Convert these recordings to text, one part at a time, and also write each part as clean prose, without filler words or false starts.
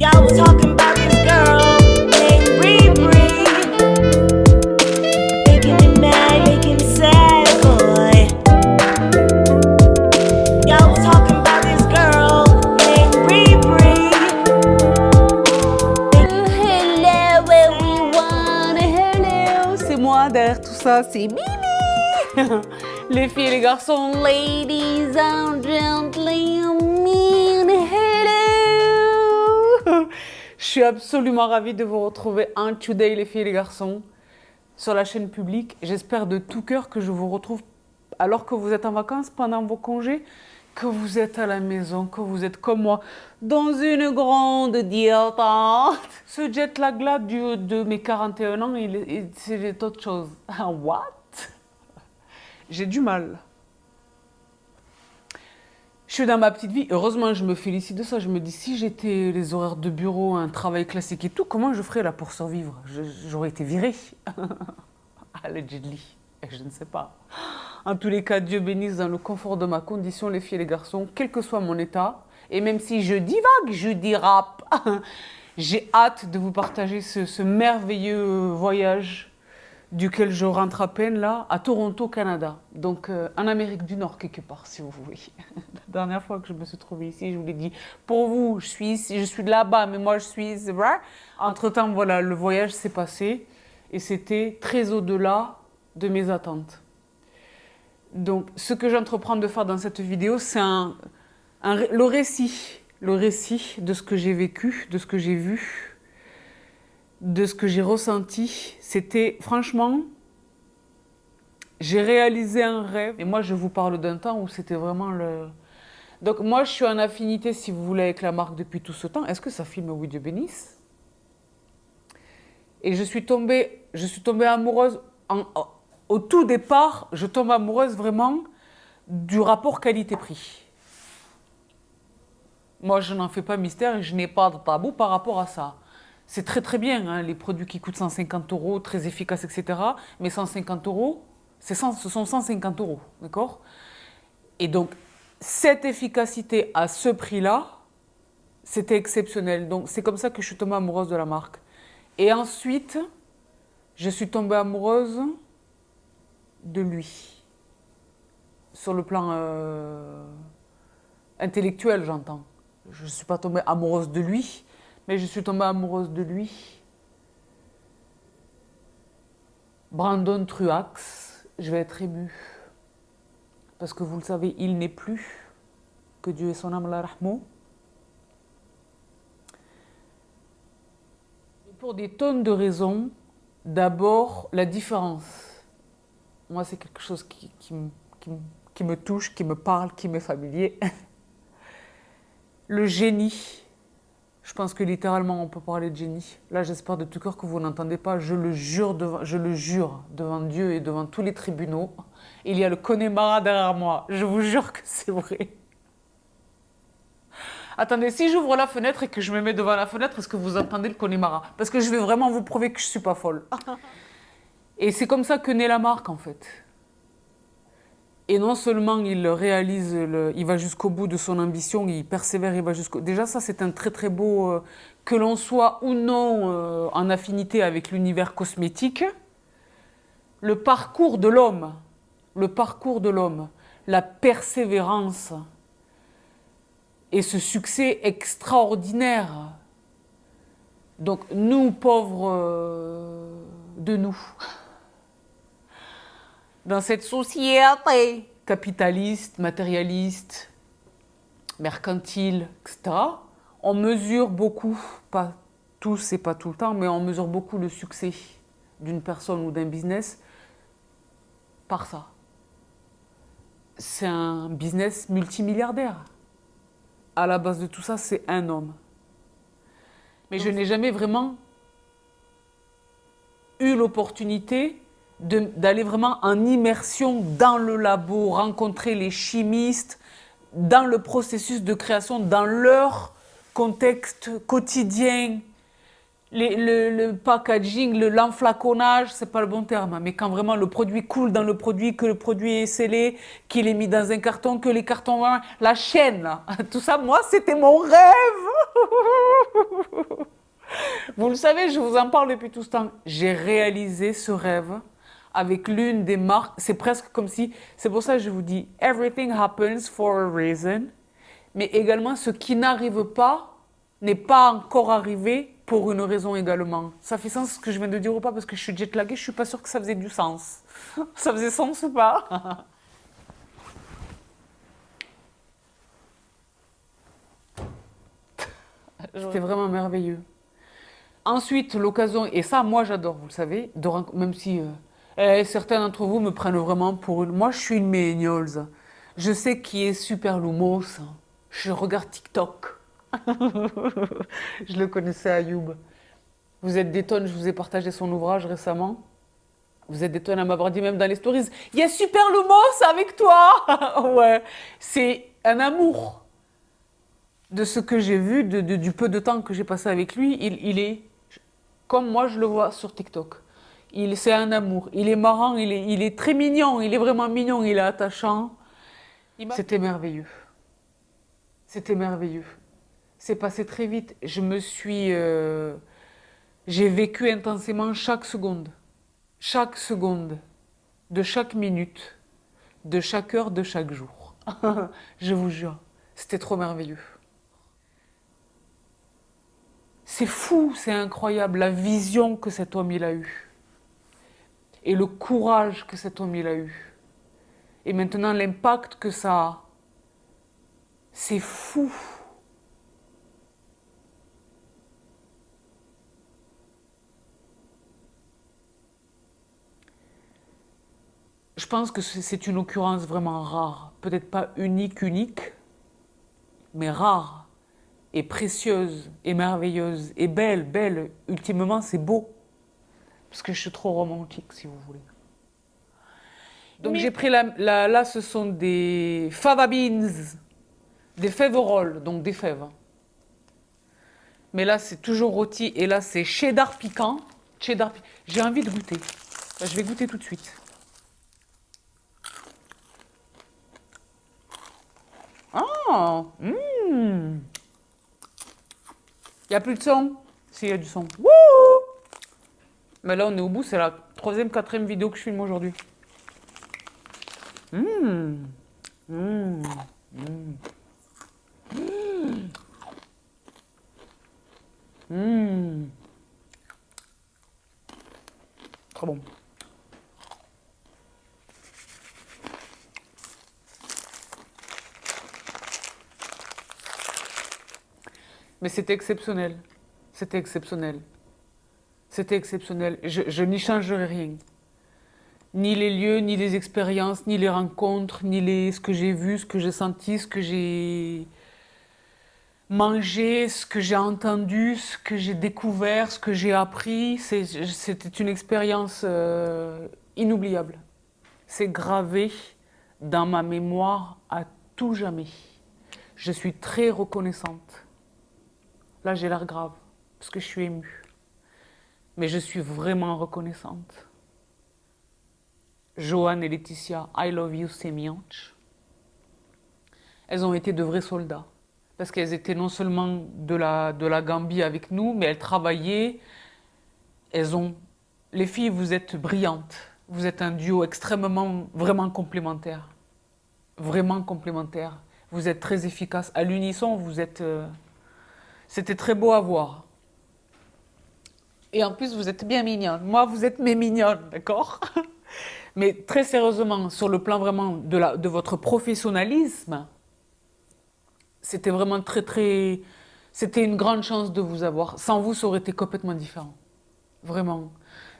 Y'all was talking about this girl named Bree. Making me mad, making me sad, boy. Y'all was talking about this girl named Bree. Hello everyone, hello. C'est moi derrière tout ça, c'est Mimi. Les filles et les garçons, ladies and gentlemen, hello. Je suis absolument ravie de vous retrouver un Today, les filles et les garçons, sur la chaîne publique. J'espère de tout cœur que je vous retrouve alors que vous êtes en vacances pendant vos congés, que vous êtes à la maison, que vous êtes comme moi dans une grande détente. Ce jet lag là de mes 41 ans, c'est autre chose. What? J'ai du mal. Je suis dans ma petite vie. Heureusement, je me félicite de ça. Je me dis, si j'étais les horaires de bureau, un travail classique et tout, comment je ferais là pour survivre? J'aurais été virée. Allegedly. Je ne sais pas. En tous les cas, Dieu bénisse dans le confort de ma condition, les filles et les garçons, quel que soit mon état. Et même si je divague, je dérape. J'ai hâte de vous partager ce merveilleux voyage duquel je rentre à peine là, à Toronto, Canada. Donc en Amérique du Nord quelque part, si vous voulez. La dernière fois que je me suis trouvée ici, je vous l'ai dit, pour vous, je suis ici, je suis de là-bas, mais moi je suis... Entre-temps, voilà, le voyage s'est passé et c'était très au-delà de mes attentes. Donc ce que j'entreprends de faire dans cette vidéo, c'est le récit de ce que j'ai vécu, de ce que j'ai vu, de ce que j'ai ressenti. C'était, franchement, j'ai réalisé un rêve. Et moi, je vous parle d'un temps où c'était vraiment le... Donc moi, je suis en affinité, si vous voulez, avec la marque depuis tout ce temps. Est-ce que ça filme, oui, Dieu bénisse? Et je suis tombée amoureuse, au tout départ, je tombe amoureuse vraiment du rapport qualité-prix. Moi, je n'en fais pas mystère et je n'ai pas de tabou par rapport à ça. C'est très très bien, hein, les produits qui coûtent 150 €, très efficaces, etc. Mais 150 €, ce sont 150 €, d'accord? Et donc, cette efficacité à ce prix-là, c'était exceptionnel. Donc, c'est comme ça que je suis tombée amoureuse de la marque. Et ensuite, je suis tombée amoureuse de lui. Sur le plan intellectuel, j'entends. Je ne suis pas tombée amoureuse de lui, mais je suis tombée amoureuse de lui. Brandon Truax, je vais être émue. Parce que vous le savez, il n'est plus. Que Dieu ait son âme la rahmou. Pour des tonnes de raisons. D'abord, la différence. Moi, c'est quelque chose qui me touche, qui me parle, qui m'est familier. Le génie. Je pense que littéralement, on peut parler de génie. Là, j'espère de tout cœur que vous n'entendez pas. Je le jure devant Dieu et devant tous les tribunaux. Il y a le Connemara derrière moi. Je vous jure que c'est vrai. Attendez, si j'ouvre la fenêtre et que je me mets devant la fenêtre, est-ce que vous entendez le Connemara? Parce que je vais vraiment vous prouver que je ne suis pas folle. Et c'est comme ça que naît la marque, en fait. Et non seulement il réalise, il va jusqu'au bout de son ambition, il persévère, il va jusqu'au... Déjà, ça, c'est un très très beau... que l'on soit ou non en affinité avec l'univers cosmétique, le parcours de l'homme, la persévérance et ce succès extraordinaire. Donc, nous, pauvres de nous, dans cette société capitaliste, matérialiste, mercantile, etc., on mesure beaucoup, pas tous et pas tout le temps, mais on mesure beaucoup le succès d'une personne ou d'un business par ça. C'est un business multimilliardaire. À la base de tout ça, c'est un homme. Mais je n'ai jamais vraiment eu l'opportunité d'aller vraiment en immersion dans le labo, rencontrer les chimistes, dans le processus de création, dans leur contexte quotidien, le packaging, l'enflaconnage, c'est pas le bon terme, mais quand vraiment le produit coule dans le produit, que le produit est scellé, qu'il est mis dans un carton, que les cartons, la chaîne, là, tout ça, moi, c'était mon rêve. Vous le savez, je vous en parle depuis tout ce temps. J'ai réalisé ce rêve avec l'une des marques. C'est presque comme si, c'est pour ça que je vous dis, everything happens for a reason. Mais également, ce qui n'arrive pas n'est pas encore arrivé pour une raison également. Ça fait sens ce que je viens de dire ou pas? Parce que je suis jetlaguée, je suis pas sûre que ça faisait du sens. Ça faisait sens ou pas? C'était vraiment merveilleux. Ensuite, l'occasion, et ça, moi j'adore, vous le savez, même si certains d'entre vous me prennent vraiment pour une. Moi, je suis une millennials. Je sais qui est Super Lumos. Je regarde TikTok. Je le connaissais, Ayoub. Vous êtes des tonnes, je vous ai partagé son ouvrage récemment. Vous êtes des tonnes à m'avoir dit même dans les stories. Il y a Super Lumos avec toi. Ouais, c'est un amour de ce que j'ai vu, du peu de temps que j'ai passé avec lui. Il est comme moi je le vois sur TikTok. C'est un amour. Il est marrant, il est très mignon, il est vraiment mignon, il est attachant. C'était merveilleux. C'était merveilleux. C'est passé très vite. J'ai vécu intensément chaque seconde, de chaque minute, de chaque heure, de chaque jour. Je vous jure, c'était trop merveilleux. C'est fou, c'est incroyable la vision que cet homme il a eue et le courage que cet homme il a eu. Et maintenant l'impact que ça a, c'est fou. Je pense que c'est une occurrence vraiment rare, peut-être pas unique, mais rare et précieuse et merveilleuse et belle. Ultimement, c'est beau. Parce que je suis trop romantique, si vous voulez. Donc j'ai pris là, ce sont des fava beans, des fèves donc des fèves. Mais là, c'est toujours rôti et là, c'est cheddar piquant. J'ai envie de goûter. Je vais goûter tout de suite. Ah, il n'y a plus de son. Si, il y a du son. Wouh! Mais là, on est au bout. C'est la troisième, quatrième vidéo que je filme aujourd'hui. Très bon. Mais c'était exceptionnel. C'était exceptionnel. C'était exceptionnel. Je n'y changerai rien. Ni les lieux, ni les expériences, ni les rencontres, ce que j'ai vu, ce que j'ai senti, ce que j'ai mangé, ce que j'ai entendu, ce que j'ai découvert, ce que j'ai appris. C'était une expérience inoubliable. C'est gravé dans ma mémoire à tout jamais. Je suis très reconnaissante. Là, j'ai l'air grave, parce que je suis émue. Mais je suis vraiment reconnaissante. Joanne et Laetitia, I love you, Sémianche. Elles ont été de vrais soldats. Parce qu'elles étaient non seulement de la Gambie avec nous, mais elles travaillaient. Les filles, vous êtes brillantes. Vous êtes un duo extrêmement, vraiment complémentaire. Vraiment complémentaire. Vous êtes très efficaces. À l'unisson, c'était très beau à voir. Et en plus, vous êtes bien mignonne. Moi, vous êtes mes mignonnes, d'accord? Mais très sérieusement, sur le plan vraiment de votre professionnalisme, c'était vraiment très. C'était une grande chance de vous avoir. Sans vous, ça aurait été complètement différent. Vraiment.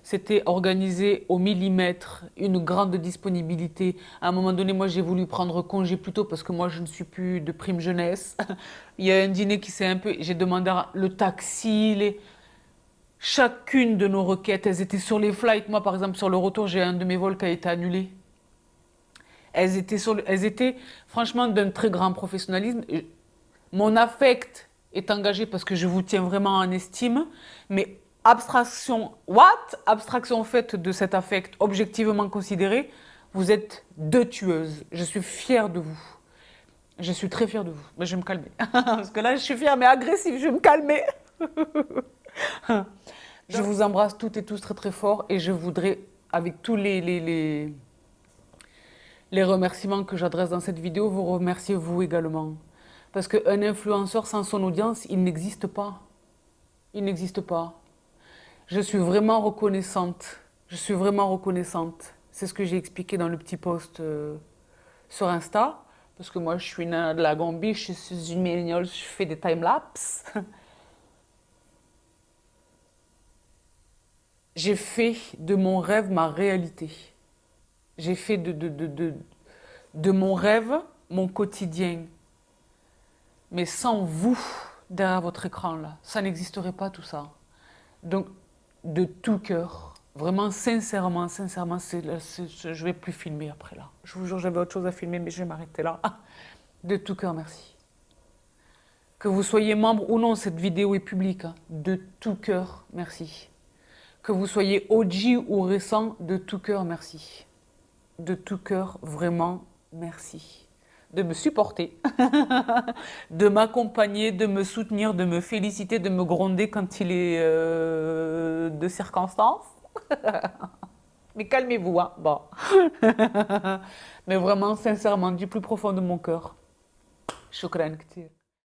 C'était organisé au millimètre, une grande disponibilité. À un moment donné, moi, j'ai voulu prendre congé plus tôt parce que moi, je ne suis plus de prime jeunesse. Il y a un dîner qui s'est un peu. J'ai demandé le taxi, chacune de nos requêtes, elles étaient sur les flights. Moi, par exemple, sur le retour, j'ai un de mes vols qui a été annulé. Elles étaient franchement d'un très grand professionnalisme. Mon affect est engagé parce que je vous tiens vraiment en estime, mais abstraction faite de cet affect objectivement considéré, vous êtes deux tueuses. Je suis fière de vous. Je suis très fière de vous. Mais je vais me calmer. Parce que là, je suis fière mais agressive. Je vais me calmer. Je vous embrasse toutes et tous très très fort. Et je voudrais, avec tous les remerciements que j'adresse dans cette vidéo, vous remercier vous également. Parce qu'un influenceur sans son audience, il n'existe pas. Il n'existe pas. Je suis vraiment reconnaissante. Je suis vraiment reconnaissante. C'est ce que j'ai expliqué dans le petit post sur Insta. Parce que moi, je suis née de la Gambie, je suis une milléniale, je fais des time-lapse. J'ai fait de mon rêve ma réalité. J'ai fait de mon rêve mon quotidien. Mais sans vous, derrière votre écran, là, ça n'existerait pas tout ça. Donc, de tout cœur, vraiment, sincèrement, je vais plus filmer après là. Je vous jure, j'avais autre chose à filmer, mais je vais m'arrêter là. De tout cœur, merci. Que vous soyez membre ou non, cette vidéo est publique. Hein. De tout cœur, merci. Que vous soyez OG ou récent, de tout cœur, merci. De tout cœur, vraiment, merci. De me supporter, de m'accompagner, de me soutenir, de me féliciter, de me gronder quand il est de circonstances. Mais calmez-vous, hein. Bon. Mais vraiment, sincèrement, du plus profond de mon cœur. Shukran ktir.